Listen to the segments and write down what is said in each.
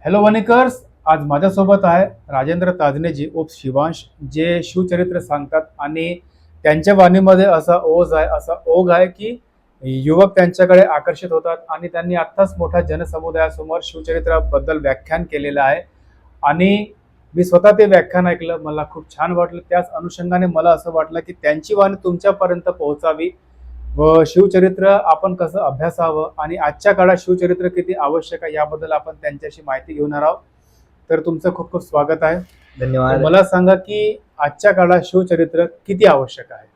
Hello वनिकर्स. आज माझ्यासोबत आहे राजेंद्र ताजनेजी उर्फ शिवांश, जे शिवचरित्र सांगतात आणि त्यांच्या वाणीमध्ये असा ओघ आहे की युवक त्यांच्याकडे आकर्षित होतात आणि त्यांनी आत्ताच मोठ्या जनसमुदायासमोर शिवचरित्राबद्दल व्याख्यान केलेलं आहे. आणि मी स्वतः ते व्याख्यान ऐकलं, मला खूप छान वाटलं. त्याच अनुषंगाने मला असं वाटलं की त्यांची वाणी तुमच्यापर्यंत पोहोचावी व शिवचरित्र आपण कसं अभ्यासावं आणि आजच्या काळात शिवचरित्र किती आवश्यक आहे याबद्दल आपण त्यांच्याशी माहिती घेणार आहोत. तर तुमचं खूप खूप स्वागत आहे. धन्यवाद. मला सांगा की आजच्या काळात शिवचरित्र किती आवश्यक आहे?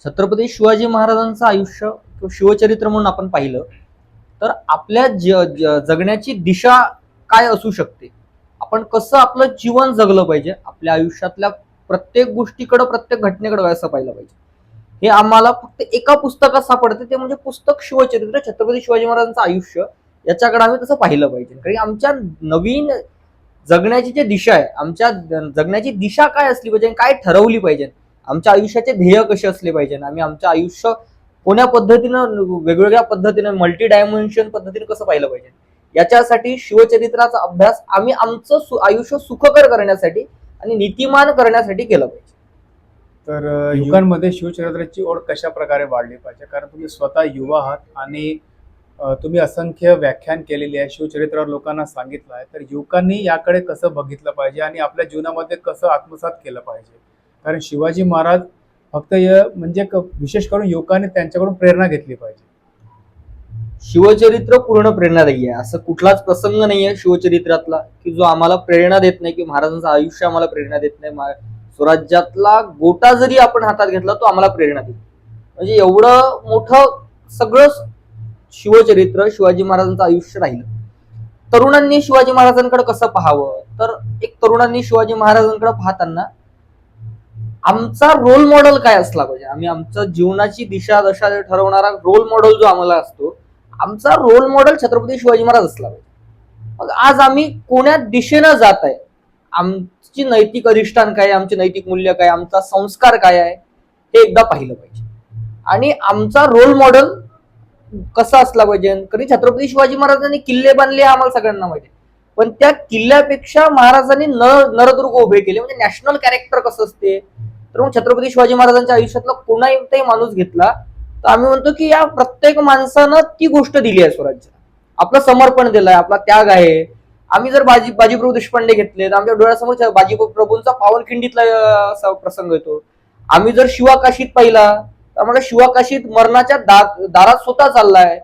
छत्रपती शिवाजी महाराजांचं आयुष्य किंवा शिवचरित्र म्हणून आपण पाहिलं तर आपल्या जगण्याची दिशा काय असू शकते, आपण कसं आपलं जीवन जगलं पाहिजे, आपल्या आयुष्यातल्या प्रत्येक गोष्टीकडे प्रत्येक घटनेकडे कसं पाहिलं पाहिजे, हे आम्हाला फक्त एका पुस्तकात सापडते. ते म्हणजे पुस्तक शिवचरित्र, छत्रपती शिवाजी महाराजांचं आयुष्य. याच्याकडे आम्ही तसं पाहिलं पाहिजे, कारण आमच्या नवीन जगण्याची जी दिशा आहे, आमच्या जगण्याची दिशा काय असली पाहिजे, काय ठरवली पाहिजे, आमच्या आयुष्याचे ध्येय कसे असले पाहिजे, आम्ही आमचं आयुष्य कोण्या पद्धतीनं वेगवेगळ्या पद्धतीने मल्टी डायमेन्शन पद्धतीने कसं पाहिलं पाहिजे, याच्यासाठी शिवचरित्राचा अभ्यास आम्ही आमचं आयुष्य सुखकर करण्यासाठी आणि नीतिमान करण्यासाठी केलं पाहिजे. तर युवकांमध्ये शिवचरित्राची ओढ कशा प्रकारे वाढली पाहिजे? कारण तुम्ही स्वतः युवा आहात आणि तुम्ही असंख्य व्याख्यान केलेली आहे, शिवचरित्रावर लोकांना सांगितलं आहे. तर युवकांनी याकडे कसं बघितलं पाहिजे आणि आपल्या जीवनामध्ये कसं आत्मसात केलं पाहिजे? कारण शिवाजी महाराज फक्त म्हणजे विशेष करून युवकांनी त्यांच्याकडून प्रेरणा घेतली पाहिजे. शिवचरित्र पूर्ण प्रेरणादायी आहे. असं कुठलाच प्रसंग नाहीये शिवचरित्रातला की जो आम्हाला प्रेरणा देत नाही, की महाराजांचं आयुष्य आम्हाला प्रेरणा देत नाही. स्वराज्यातला गोटा जरी आपण हातात घेतला तो आम्हाला प्रेरणा देतो. म्हणजे एवढं मोठं सगळं शिवचरित्र शिवाजी महाराजांचं आयुष्य राहिलं. तरुणांनी शिवाजी महाराजांकडे कसं पाहावं, तर एक तरुणांनी शिवाजी महाराजांकडे पाहताना आमचा रोल मॉडेल काय असला पाहिजे, आम्ही आमचं जीवनाची दिशा दशा ठरवणारा रोल मॉडेल जो आम्हाला असतो, आमचा रोल मॉडेल छत्रपती शिवाजी महाराज असला पाहिजे. मग आज आम्ही कोण्या दिशेनं जात आहे, आमची नैतिक अधिष्ठान काय, आमचे नैतिक मूल्य काय, आमचा संस्कार काय आहे, हे एकदा पाहिलं पाहिजे. आणि आमचा रोल मॉडेल कसा असला पाहिजे. कधी छत्रपती शिवाजी महाराजांनी किल्ले बांधले आम्हाला सगळ्यांना माहिती, पण त्या किल्ल्यापेक्षा महाराजांनी नरदुर्ग उभे केले. म्हणजे नॅशनल कॅरेक्टर कसं असते, तर मग छत्रपती शिवाजी महाराजांच्या आयुष्यातला कोणाही माणूस घेतला तर आम्ही म्हणतो की या प्रत्येक माणसानं ती गोष्ट दिली आहे स्वराज्याला, आपलं समर्पण दिलंय, आपला त्याग आहे. आम्ही जर बाजीप्रभू देशपांडे घेतले तर आमच्या डोळ्यासमोर बाजीप्रभूंचा पावनखिंडीतला प्रसंग येतो. आम्ही जर शिवाकाशीत पाहिला तर आम्हाला शिवाकाशीत मरणाच्या दारात स्वतः चाललाय.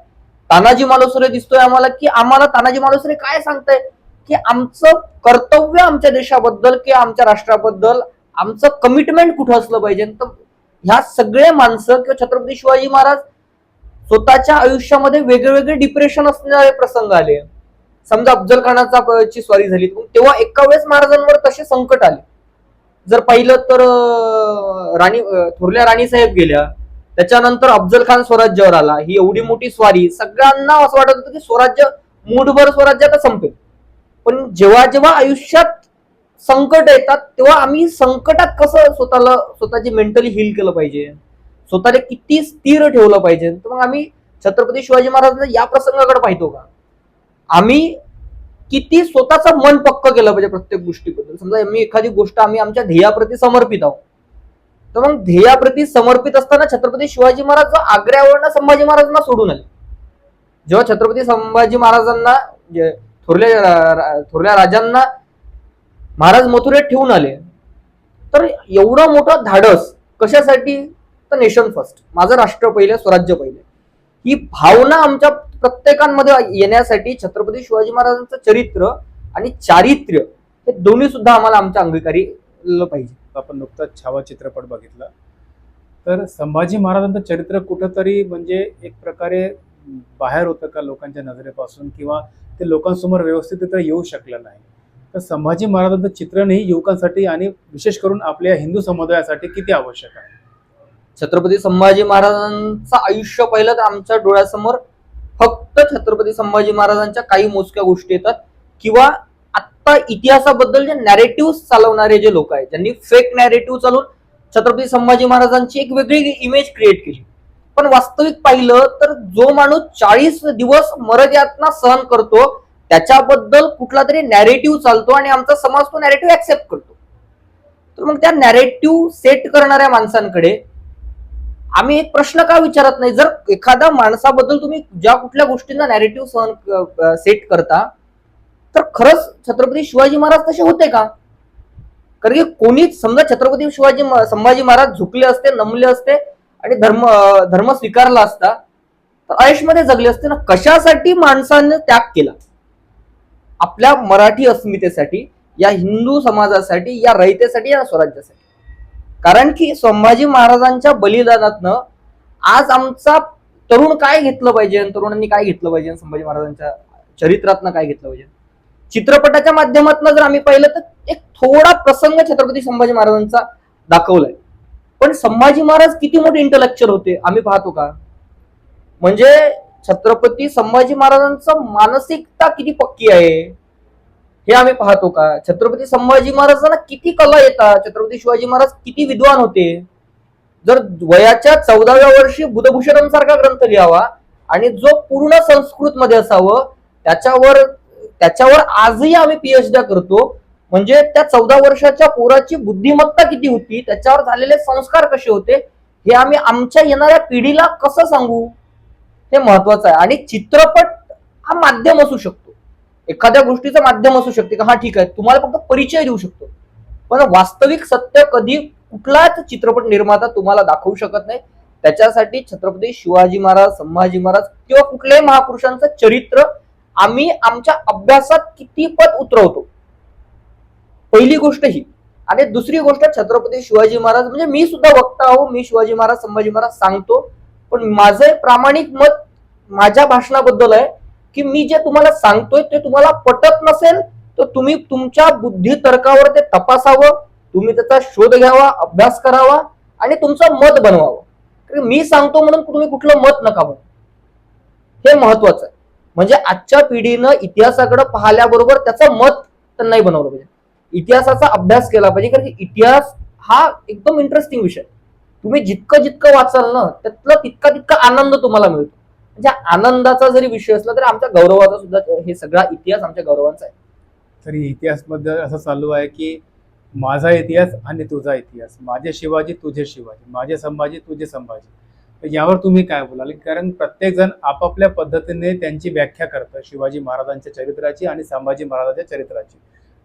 तानाजी मालुसरे दिसतोय आम्हाला, की आम्हाला तानाजी मालुसरे काय सांगताय की आमचं कर्तव्य आमच्या देशाबद्दल किंवा आमच्या राष्ट्राबद्दल आमचं कमिटमेंट कुठं असलं पाहिजे. तर ह्या सगळे माणसं किंवा छत्रपती शिवाजी महाराज स्वतःच्या आयुष्यामध्ये वेगवेगळे डिप्रेशन असणारे प्रसंग आले. समजा अफजल खानाचा ची स्वारी झाली तेव्हा एका वेळेस महाराजांवर तसे संकट आले. जर पाहिलं तर थोरल्या राणी साहेब गेल्या, त्याच्यानंतर अफजल खान स्वराज्यावर आला. ही एवढी मोठी स्वारी, सगळ्यांना असं वाटत होतं की स्वराज्य मूठभर स्वराज्य आता संपेल. पण जेव्हा जेव्हा आयुष्यात संकट येतात तेव्हा आम्ही संकटात कसं स्वतःची मेंटली हील केलं पाहिजे, स्वतःला किती स्थिर ठेवलं पाहिजे. तर मग आम्ही छत्रपती शिवाजी महाराजांना या प्रसंगाकडे पाहतो का, आम्ही किती स्वतःचं मन पक्क केलं पाहिजे प्रत्येक गोष्टीबद्दल. समजा आम्ही एखादी गोष्ट आम्ही आमच्या ध्येयाप्रती समर्पित आहोत, तर मग ध्येयाप्रती समर्पित असताना छत्रपती शिवाजी महाराज आग्र्यावरनं संभाजी महाराजांना सोडून आले. जेव्हा छत्रपती संभाजी महाराजांना थोरल्या राजांना महाराज मथुरेत ठेवून आले, तर एवढं मोठं धाडस कशासाठी, तर नेशन फर्स्ट, माझं राष्ट्र पहिले, स्वराज्य पहिले, ही भावना आमच्या प्रत्येकांमध्ये येण्यासाठी छत्रपती शिवाजी महाराजांचं चरित्र आणि चारित्र्य हे दोन्ही सुद्धा आम्हाला आमच्या अंगीकारी पाहिजे. आपण नुकताच छावा चित्रपट बघितला, तर संभाजी महाराजांचं चरित्र कुठंतरी म्हणजे एक प्रकारे बाहेर होतं का लोकांच्या नजरेपासून, किंवा ते लोकांसमोर व्यवस्थित येऊ शकलं नाही. तर संभाजी महाराजांचं चित्रणही युवकांसाठी आणि विशेष करून आपल्या हिंदू समुदायासाठी किती आवश्यक आहे? छत्रपती संभाजी महाराजांचं आयुष्य पाहिलं तर आमच्या डोळ्यासमोर फक्त छत्रपती संभाजी महाराजांच्या काही मोजक्या गोष्टी येतात, किंवा आता इतिहासाबद्दल जे नॅरेटिव्ह चालवणारे जे लोक आहेत, ज्यांनी फेक नॅरेटिव्ह चालवून छत्रपती संभाजी महाराजांची एक वेगळी इमेज क्रिएट केली. पण वास्तविक पाहिलं तर जो माणूस 40 दिवस मरद यातना सहन करतो त्याच्याबद्दल कुठला तरी नॅरेटिव्ह चालतो आणि आमचा समाज तो नॅरेटिव्ह ऍक्सेप्ट करतो. तर मग त्या नॅरेटिव्ह सेट करणाऱ्या माणसांकडे आम्ही एक प्रश्न का विचारत नाही? जर एखाद्या माणसाबद्दल तुम्ही ज्या कुठल्या गोष्टींना नॅरेटिव्ह सेट करता, तर खरंच छत्रपती शिवाजी महाराज तसे होते का? कारण की कोणीच समजा छत्रपती संभाजी महाराज झुकले असते, नमले असते आणि धर्म स्वीकारला असता तर आयुष्यामध्ये जगले असते ना. कशासाठी माणसाने त्याग केला? आपल्या मराठी अस्मितेसाठी, या हिंदू समाजासाठी, या रयतेसाठी, या स्वराज्यासाठी. कारण की संभाजी महाराजांच्या बलिदानातनं आज आमचा तरुण काय घेतलं पाहिजे, तरुणांनी काय घेतलं पाहिजे, संभाजी महाराजांच्या चरित्रातनं काय घेतलं पाहिजे. चित्रपटाच्या माध्यमातून जर आम्ही पाहिलं तर एक थोडा प्रसंग छत्रपती संभाजी महाराजांचा दाखवलाय, पण संभाजी महाराज किती मोठे इंटलेक्च्युअल होते आम्ही पाहतो का? म्हणजे छत्रपती संभाजी महाराजांचं मानसिकता किती पक्की आहे हे आम्ही पाहतो का? छत्रपती संभाजी महाराजांना किती कला येतात, छत्रपती शिवाजी महाराज किती विद्वान होते. जर वयाच्या 14व्या वर्षी बुधभूषणांसारखा ग्रंथ लिहावा आणि जो पूर्ण संस्कृत मध्ये असावं, त्याच्यावर आजही आम्ही पीएचडी करतो. म्हणजे त्या 14 वर्षाच्या पोराची बुद्धिमत्ता किती होती, त्याच्यावर झालेले संस्कार कसे होते, हे आम्ही आमच्या येणाऱ्या पिढीला कसं सांगू, हे महत्वाचं आहे. आणि चित्रपट हा माध्यम असू शकतो, एखाद्या गोष्टीचं माध्यम असू शकते का? हा ठीक आहे, तुम्हाला फक्त परिचय देऊ शकतो, पण वास्तविक सत्य कधी कुठलाच चित्रपट निर्माता तुम्हाला दाखवू शकत नाही. त्याच्यासाठी छत्रपती शिवाजी महाराज, संभाजी महाराज किंवा कुठल्याही महापुरुषांचं चरित्र आम्ही आमच्या अभ्यासात कितीपत उतरवतो, पहिली गोष्ट ही. आणि दुसरी गोष्ट, छत्रपती शिवाजी महाराज म्हणजे मी सुद्धा वक्ता आहो, मी शिवाजी महाराज, संभाजी महाराज सांगतो, पण माझे प्रामाणिक मत माझ्या भाषणाबद्दल आहे की मी जे तुम्हाला सांगतोय ते तुम्हाला पटत नसेल तर तुम्ही तुमच्या बुद्धी तर्कावर ते तपासावं, तुम्ही त्याचा शोध घ्यावा, अभ्यास करावा आणि तुमचं मत बनवावं. मी सांगतो म्हणून तुम्ही कुठलं मत नका बनवू, हे महत्वाचं आहे. म्हणजे आजच्या पिढीनं इतिहासाकडे पाहिल्याबरोबर त्याचं मत त्यांनाही बनवलं पाहिजे, इतिहासाचा अभ्यास केला पाहिजे. कारण की इतिहास हा एकदम इंटरेस्टिंग विषय. तुम्ही जितकं वाचाल ना त्यातला तितका आनंद तुम्हाला मिळतो. म्हणजे आनंदाचा जरी विषय असला तरी आमच्या गौरवाचा सुद्धा हे सगळा इतिहास आमच्या गौरवाचा आहे. तरी इतिहास मध्ये असं चालू आहे की माझा इतिहास आणि तुझा इतिहास, माझे शिवाजी तुझे शिवाजी, माझे संभाजी तुझे संभाजी. तर यावर तुम्ही काय बोलाल? कारण प्रत्येक जण आपापल्या पद्धतीने त्यांची व्याख्या करतं शिवाजी महाराजांच्या चरित्राची आणि संभाजी महाराजांच्या चरित्राची.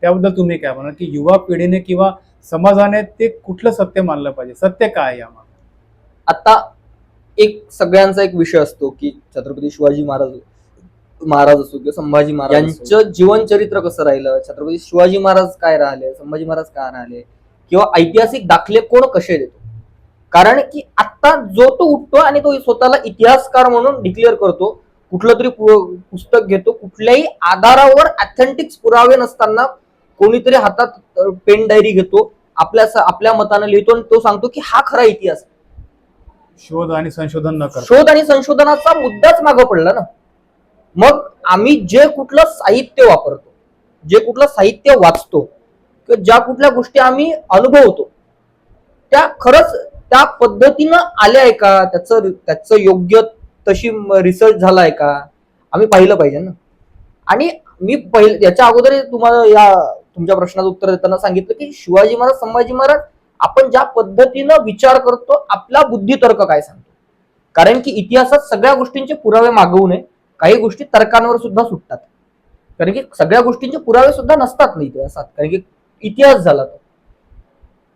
त्याबद्दल तुम्ही काय म्हणाल की युवा पिढीने किंवा समाजाने ते कुठलं सत्य मानलं पाहिजे, सत्य काय यामध्ये? आता एक सगळ्यांचा एक विषय असतो की छत्रपती शिवाजी महाराज असो किंवा संभाजी महाराज यांचं जीवन चरित्र कसं राहिलं, छत्रपती शिवाजी महाराज काय राहिले, संभाजी महाराज काय राहिले, किंवा ऐतिहासिक दाखले कोण कसे देतो. कारण की आता जो तो उठतो आणि तो स्वतःला इतिहासकार म्हणून डिक्लेअर करतो, कुठलं तरी पुस्तक घेतो, कुठल्याही आधारावर ऑथेंटिक पुरावे नसताना कोणीतरी हातात पेन डायरी घेतो, आपल्या मतानं लिहितो आणि तो सांगतो की हा खरा इतिहास. शोध आणि संशोधन न करता, शोध आणि संशोधनाचा मुद्दाच मागं पडला ना. मग आम्ही जे कुठलं साहित्य वापरतो, जे कुठलं साहित्य वाचतो, किंवा ज्या कुठल्या गोष्टी आम्ही अनुभवतो त्या खरंच त्या पद्धतीनं आल्या आहे का, त्याचं योग्य तशी रिसर्च झालाय का, आम्ही पाहिलं पाहिजे ना. आणि मी याच्या अगोदर तुम्हाला या तुमच्या प्रश्नाचं उत्तर देताना सांगितलं की शिवाजी महाराज, संभाजी महाराज आपण ज्या पद्धतीनं विचार करतो, आपला बुद्धितर्क काय सांगतो. कारण की इतिहासात सगळ्या गोष्टींचे पुरावे मागवू नये, काही गोष्टी तर्कांवर सुद्धा सुटतात. कारण की सगळ्या गोष्टींचे पुरावे सुद्धा नसतात ना इतिहासात, कारण की इतिहास झाला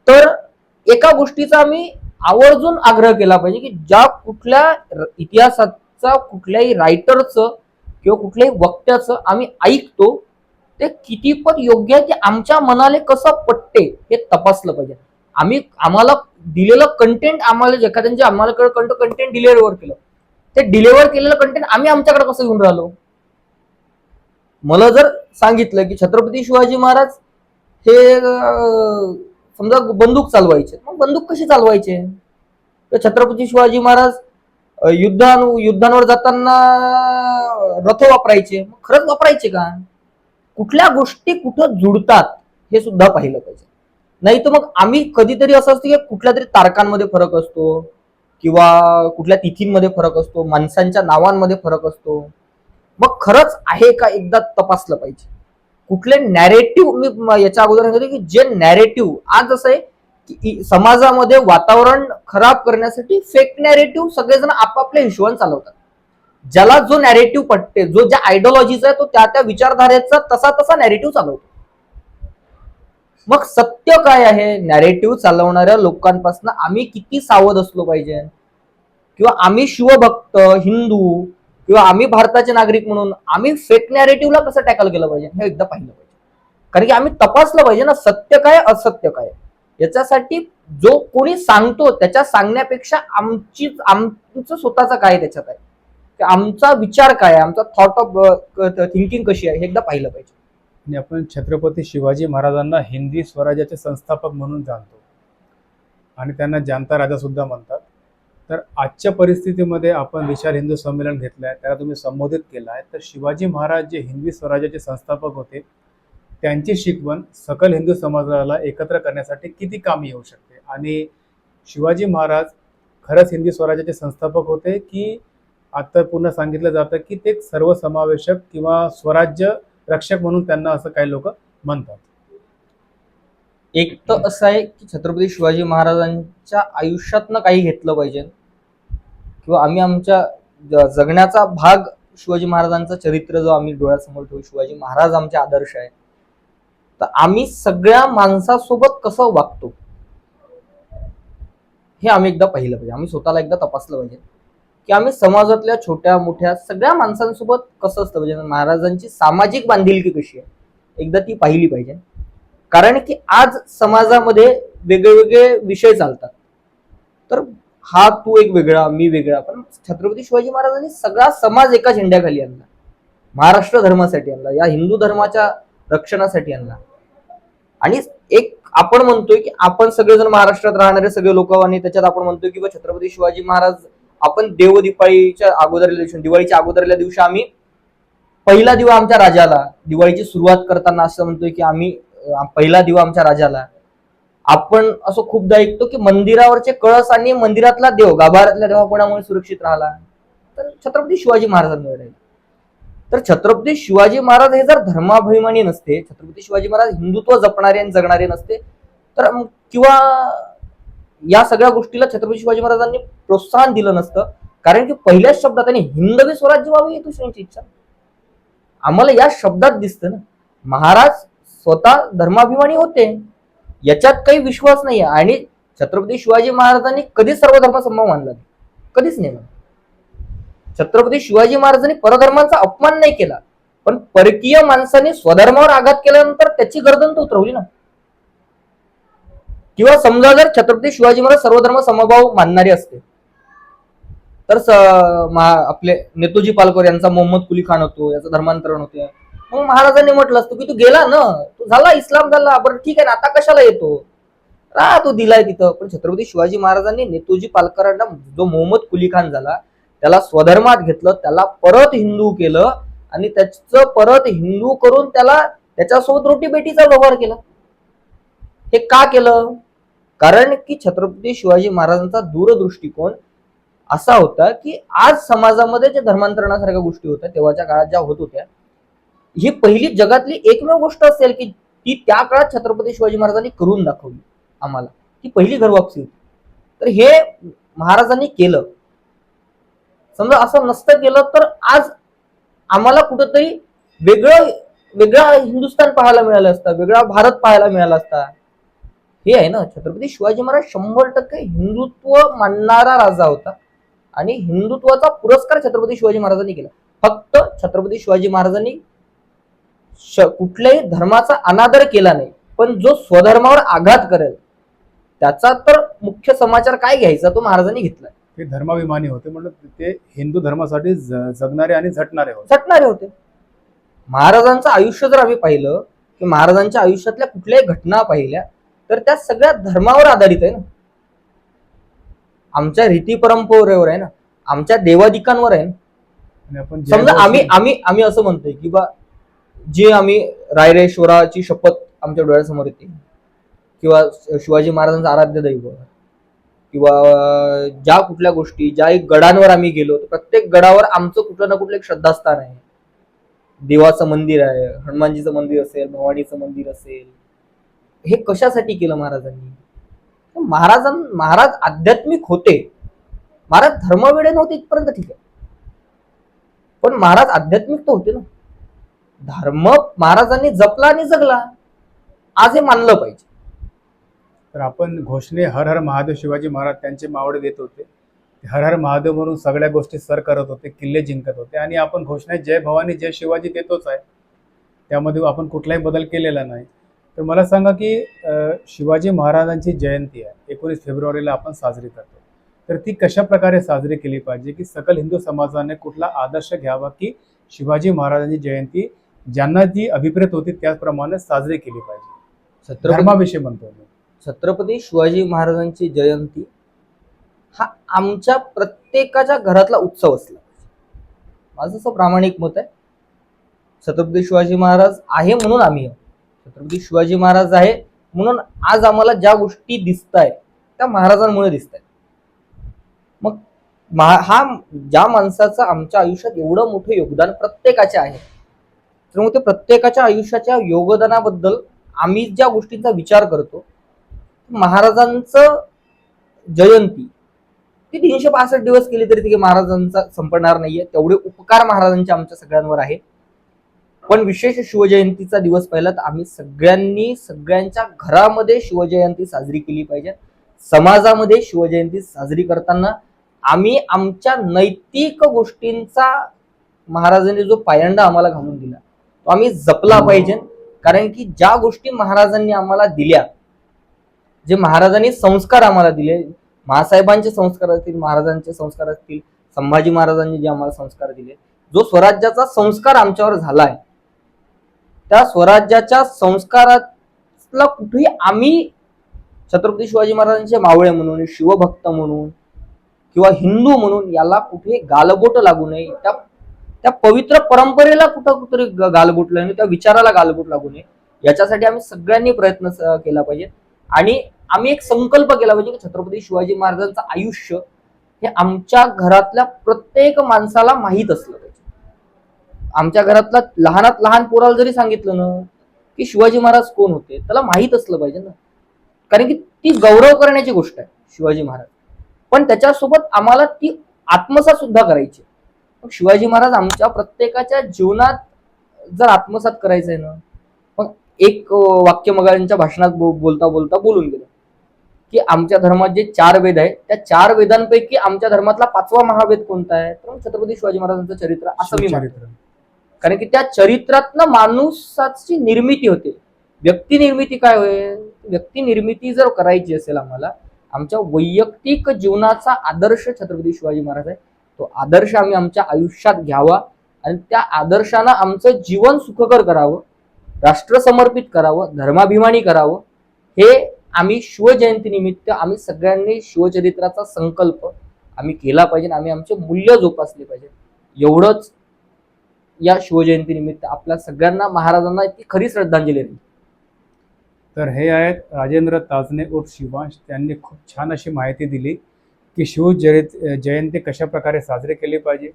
तर एका गोष्टीचा आम्ही आवर्जून आग्रह केला पाहिजे की ज्या कुठल्या इतिहासाचा कुठल्याही रायटरचं किंवा कुठल्याही वक्त्याचं आम्ही ऐकतो ते कितीपत योग्य आहे, ते आमच्या मनाला कसं पटते हे तपासलं पाहिजे. आम्हाला दिलेलं कंटेंट, आम्हाला एखाद्यांचे आम्हाला कंटेंट डिलिव्हर केलं, ते डिलिव्हर केलेलं कंटेंट आम्ही आमच्याकडे कसं घेऊन राहिलो. मला जर सांगितलं की छत्रपती शिवाजी महाराज हे समजा बंदूक चालवायचे, मग बंदूक कशी चालवायचे, तर छत्रपती शिवाजी महाराज युद्धांवर जाताना रथ वापरायचे, मग खरंच वापरायचे का, कुठल्या गोष्टी कुठं जुडतात हे सुद्धा पाहिलं पाहिजे. नाही तर मग आम्ही कधीतरी असं असतं की कुठल्या तरी तारखांमध्ये फरक असतो किंवा कुठल्या तिथींमध्ये फरक असतो, माणसांच्या नावांमध्ये फरक असतो, मग खरंच आहे का एकदा तपासलं पाहिजे. कुठले नॅरेटिव्ह, मी याच्या अगोदर सांगितलं की जे नॅरेटिव्ह आज असं आहे की समाजामध्ये वातावरण खराब करण्यासाठी फेक नॅरेटिव्ह सगळेजण आपापल्या हिशोबाने चालवतात. ज्याला जो नॅरेटिव्ह पटते, जो ज्या आयडिओलॉजीचा आहे तो त्या विचारधारेचा तसा तसा नॅरेटिव्ह चालवतो. मग सत्य काय आहे, नॅरेटिव्ह चालवणाऱ्या लोकांपासून आम्ही किती सावध असलो पाहिजे, किंवा आम्ही शिवभक्त हिंदू किंवा आम्ही भारताचे नागरिक म्हणून आम्ही फेक नॅरेटिव्हला कसं टॅकल केलं पाहिजे हे एकदा पाहिलं पाहिजे. कारण की आम्ही तपासलं पाहिजे ना, सत्य काय असत्य काय. याच्यासाठी जो कोणी सांगतो त्याच्या सांगण्यापेक्षा आमचं स्वतःचं काय त्याच्यात आहे, आमचा विचार काय, आमचा थॉट ऑफ थिंकिंग कशी आहे हे एकदा पाहिलं पाहिजे. आणि आपण छत्रपती शिवाजी महाराजांना हिंदी स्वराज्याचे संस्थापक म्हणून जाणतो आणि त्यांना जानता राजा सुद्धा म्हणतात. तर आजच्या परिस्थितीमध्ये आपण विशाल हिंदू संमेलन घेतलं आहे, त्याला तुम्ही संबोधित केलं आहे, तर शिवाजी महाराज जे हिंदी स्वराज्याचे संस्थापक होते त्यांची शिकवण सकल हिंदू समाजाला एकत्र करण्यासाठी किती कामी येऊ शकते, आणि शिवाजी महाराज खरंच हिंदी स्वराज्याचे संस्थापक होते की आता पुन्हा सांगितलं जातं की ते सर्वसमावेशक किंवा स्वराज्य रक्षक म्हणून त्यांना असं काही लोक म्हणतात. एक तर असं आहे की छत्रपती शिवाजी महाराजांच्या आयुष्यातनं काही घेतलं पाहिजे, किंवा आम्ही आमच्या जगण्याचा भाग शिवाजी महाराजांचं चरित्र जो आम्ही डोळ्यासमोर ठेवू, शिवाजी महाराज आमचे आदर्श आहे, तर आम्ही सगळ्या माणसासोबत कसं वागतो हे आम्ही एकदा पाहिलं पाहिजे. आम्ही स्वतःला एकदा तपासलं पाहिजे की आम्ही समाजातल्या छोट्या मोठ्या सगळ्या माणसांसोबत कसं असतं पाहिजे. महाराजांची सामाजिक बांधिलकी कशी आहे एकदा ती पाहिली पाहिजे. कारण की आज समाजामध्ये वेगवेगळे विषय चालतात, तर हा तू एक वेगळा मी वेगळा, पण छत्रपती शिवाजी महाराजांनी सगळा समाज एका झेंड्याखाली आणला, महाराष्ट्र धर्मासाठी आणला, या हिंदू धर्माच्या रक्षणासाठी आणला. आणि एक आपण म्हणतोय की आपण सगळेजण महाराष्ट्रात राहणारे सगळे लोक, आणि त्याच्यात आपण म्हणतोय की छत्रपती शिवाजी महाराज, आपण दिवाळीच्या अगोदरल्या दिवशी, दिवाळीच्या अगोदरल्या दिवशी आम्ही पहिला दिवा आमच्या राजाला, दिवाळीची सुरुवात करताना असं म्हणतोय की आम्ही पहिला दिवा आमच्या राजाला. आपण असं खूपदा ऐकतो की मंदिरावरचे कळस आणि मंदिरातला देव, गाभाऱ्यातल्या देवा कोणामुळे सुरक्षित राहिला, तर छत्रपती शिवाजी महाराजांमुळे राहील. तर छत्रपती शिवाजी महाराज हे जर धर्माभिमानी नसते, छत्रपती शिवाजी महाराज हिंदुत्व जपणारे आणि जगणारे नसते, तर किंवा या सगळ्या गोष्टीला छत्रपती शिवाजी महाराजांनी प्रोत्साहन दिलं नसतं. कारण की पहिल्याच शब्दात त्यांनी हिंदवी स्वराज्य व्हावे ही दुसऱ्यांची इच्छा. आम्हाला या शब्दात दिसतं ना, महाराज स्वतः धर्माभिमानी होते, याच्यात काही विश्वास नाही. आणि छत्रपती शिवाजी महाराजांनी कधीच सर्वधर्म समभाव मानला नाही, कधीच नाही. छत्रपती शिवाजी महाराजांनी परधर्मांचा अपमान नाही केला, पण परकीय माणसांनी स्वधर्मावर आघात केल्यानंतर त्याची गर्दन तो उतरवली ना. किंवा समजा जर छत्रपती शिवाजी महाराज सर्वधर्म समभाव मानणारे असते, तर आपले नेतोजी पालकर यांचा मोहम्मद कुली खान होतो, याचं धर्मांतरण होते, मग महाराजांनी म्हटलं असतं की तू गेला ना, तू झाला इस्लाम झाला, बरं ठीक आहे ना, आता कशाला येतो, तो दिलाय तिथं. पण छत्रपती शिवाजी महाराजांनी नेतोजी पालकरांना, जो मोहम्मद कुली खान झाला, त्याला स्वधर्मात घेतलं, त्याला परत हिंदू केलं, आणि त्याचं परत हिंदू करून त्याला त्याच्यासोबत रोटी बेटीचा व्यवहार केला. हे का केलं? कारण की छत्रपती शिवाजी महाराजांचा दूरदृष्टिकोन असा होता की आज समाजामध्ये जे धर्मांतरणासारख्या गोष्टी होत्या, तेव्हाच्या काळात ज्या होत होत्या, ही पहिली जगातली एकमेव गोष्ट असेल की ती त्या काळात छत्रपती शिवाजी महाराजांनी करून दाखवली आम्हाला, ही पहिली घरवापसी होती. तर हे महाराजांनी केलं. समजा असं नसतं केलं तर आज आम्हाला कुठंतरी वेगळा हिंदुस्थान पाहायला मिळालं असतं, वेगळा भारत पाहायला मिळाला असता. हे आहे ना, छत्रपती शिवाजी महाराज 100% हिंदुत्व मानणारा राजा होता, आणि हिंदुत्वाचा पुरस्कार छत्रपती शिवाजी महाराजांनी केला. फक्त छत्रपती शिवाजी महाराजांनी कुठल्याही धर्माचा अनादर केला नाही, पण जो स्वधर्मावर आघात करेल त्याचा तर मुख्य समाचार काय घ्यायचा तो महाराजांनी घेतला. ते धर्माभिमानी होते, म्हणून ते हिंदू धर्मासाठी जगणारे आणि झटणारे होते. महाराजांचं आयुष्य जर आम्ही पाहिलं की महाराजांच्या आयुष्यातल्या कुठल्याही घटना पाहिल्या तर त्या सगळ्या धर्मावर आधारित आहे ना, आमच्या रीती परंपरेवर आहे ना, आमच्या देवादिकांवर आहे ना. समजा आम्ही असं म्हणतोय की बा जे आम्ही रायरेश्वराची शपथ आमच्या डोळ्यासमोर येते, किंवा शिवाजी महाराजांचं आराध्य दैवत, किंवा ज्या कुठल्या गोष्टी, ज्या गडांवर आम्ही गेलो, प्रत्येक गडावर आमचं कुठलं ना कुठलं एक श्रद्धास्थान आहे, देवाचं मंदिर आहे, हनुमानजीचं मंदिर असेल, भवानीचं मंदिर असेल, हे कशासाठी केलं महाराजांनी? महाराज आध्यात्मिक होते, महाराज धर्मवेडे नव्हते इथपर्यंत ठीक आहे, पण महाराज आध्यात्मिक तर होते ना. धर्म महाराजांनी जपला आणि जगला, आज हे मानलं पाहिजे. तर आपण घोषणे हर हर महादेव शिवाजी महाराज त्यांचे मावळे देत होते, हर हर महादेव म्हणून सगळ्या गोष्टी सर करत होते, किल्ले जिंकत होते, आणि आपण घोषणा जय भवानी जय शिवाजी देतोच आहे, त्यामध्ये आपण कुठलाही बदल केलेला नाही. तर मला सांगा की शिवाजी महाराजांची जयंती आहे 19 फेब्रुवारीला आपण साजरी करतो, तर ती कशा प्रकारे साजरी केली पाहिजे, की सकल हिंदू समाजाने कुठला आदर्श घ्यावा की शिवाजी महाराजांची जयंती ज्यांना जी अभिप्रेत होती त्याचप्रमाणे साजरी केली पाहिजे? धर्माविषयी म्हणतो मी. छत्रपती शिवाजी महाराजांची जयंती हा आमच्या प्रत्येकाच्या घरातला उत्सव असला, माझं असं प्रामाणिक मत आहे. छत्रपती शिवाजी महाराज आहे म्हणून आम्ही आहोत, छत्रपती शिवाजी महाराज आहे म्हणून आज आम्हाला ज्या गोष्टी दिसत आहेत त्या महाराजांमुळे दिसत आहेत. मग हा ज्या माणसाचं आमच्या आयुष्यात एवढं मोठं योगदान प्रत्येकाचे आहे, तर मग ते प्रत्येकाच्या आयुष्याच्या योगदानाबद्दल आम्ही ज्या गोष्टींचा विचार करतो, महाराजांचं जयंती ती 365 दिवस केली तरी ती महाराजांचा संपणार नाहीये, तेवढे उपकार महाराजांचे आमच्या सगळ्यांवर आहे. पण विशेष शिवजयंतीचा दिवस पहिला तर आम्ही सगळ्यांनी सगळ्यांच्या घरामध्ये शिवजयंती साजरी केली पाहिजे. समाजामध्ये शिवजयंती साजरी करताना आम्ही आमच्या नैतिक गोष्टींचा महाराजांनी जो पायंडा आम्हाला घालून दिला तो आम्ही जपला पाहिजे. कारण की ज्या गोष्टी महाराजांनी आम्हाला दिल्या, जे महाराजांनी संस्कार आम्हाला दिले, महासाहेबांचे संस्कार असतील, महाराजांचे संस्कार असतील, संभाजी महाराजांनी जे आम्हाला संस्कार दिले, जो स्वराज्याचा संस्कार आमच्यावर झालाय, त्या स्वराज्याच्या संस्कारातला कुठेही आम्ही छत्रपती शिवाजी महाराजांचे मावळे म्हणून, शिवभक्त म्हणून किंवा हिंदू म्हणून याला कुठे गालबोट लागू नये, त्या पवित्र परंपरेला कुठेतरी गालबोट लागू नये, त्या विचाराला गालबोट लागू नये, याच्यासाठी आम्ही सगळ्यांनी प्रयत्न केला पाहिजे. आणि आम्ही एक संकल्प केला पाहिजे की छत्रपती शिवाजी महाराजांचं आयुष्य हे आमच्या घरातल्या प्रत्येक माणसाला माहीत असलं पाहिजे. आमच्या घरातला लहानात लहान पोराला जरी सांगितलं ना की शिवाजी महाराज कोण होते, त्याला माहीत असलं पाहिजे ना, कारण की ती गौरव करण्याची गोष्ट आहे शिवाजी महाराज, पण त्याच्यासोबत आम्हाला ती आत्मसात सुद्धा करायची. मग शिवाजी महाराज आमच्या प्रत्येकाच्या जीवनात जर आत्मसात करायचं आहे ना, मग एक वाक्य मगांच्या भाषणात बोलता बोलता बोलून गेलं की आमच्या धर्मात जे 4 वेद आहे त्या 4 वेदांपैकी आमच्या धर्मातला 5वा महावेद कोणता आहे, तर छत्रपती शिवाजी महाराजांचं चरित्र असं मी मानतो. कारण की त्या चरित्रातनं माणसाची निर्मिती होते. व्यक्ती निर्मिती काय होईल, व्यक्ती निर्मिती जर करायची असेल आम्हाला, आमच्या वैयक्तिक जीवनाचा आदर्श छत्रपती शिवाजी महाराज आहे, तो आदर्श आम्ही आमच्या आयुष्यात घ्यावा आणि त्या आदर्शानं आमचं जीवन सुखकर करावं, राष्ट्र समर्पित करावं, धर्माभिमानी करावं. हे आम्ही शिवजयंती निमित्त आम्ही सगळ्यांनी शिवचरित्राचा संकल्प आम्ही केला पाहिजे, आम्ही आमचे मूल्य जोपासले पाहिजे. एवढंच या शिवजयंती निमित्त आपल्या सगळ्यांना महाराजांना ती खरी श्रद्धांजली आहे. तर हे आहेत राजेंद्र ताजने उर्फ शिवांश. त्यांनी खूप छान अशी माहिती दिली की जयंती कशा प्रकारे साजरी केली पाहिजे,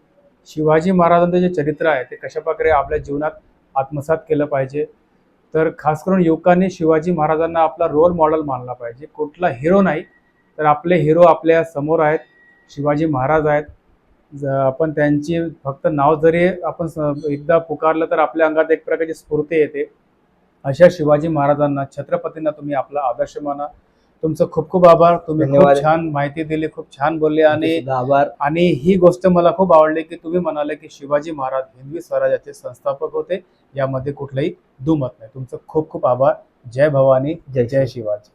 शिवाजी महाराजांचं जे चरित्र आहे ते कशा प्रकारे आपल्या जीवनात आत्मसात केलं पाहिजे. तर खास करून युवकांनी शिवाजी महाराजांना आपला रोल मॉडेल मानला पाहिजे, कुठला हिरो नाही, तर आपले हिरो आपल्या समोर आहेत, शिवाजी महाराज आहेत. आपण त्यांची फक्त नाव जरी आपण एकदा पुकारलं तर आपल्या अंगात एक प्रकारची स्फूर्ती येते. अशा शिवाजी महाराजांना, छत्रपतींना तुम्ही आपला आदर्श माना. तुमचं खूप खूप आभार. तुम्ही खूप छान माहिती दिली, खूप छान बोलले आणि ही गोष्ट मला खूप आवडली की तुम्ही म्हणाले की शिवाजी महाराज हिंदवी स्वराज्याचे संस्थापक होते, यामध्ये कुठलाही दुमत नाही. तुमचं खूप खूप आभार. जय भवानी, जय जय शिवाजी.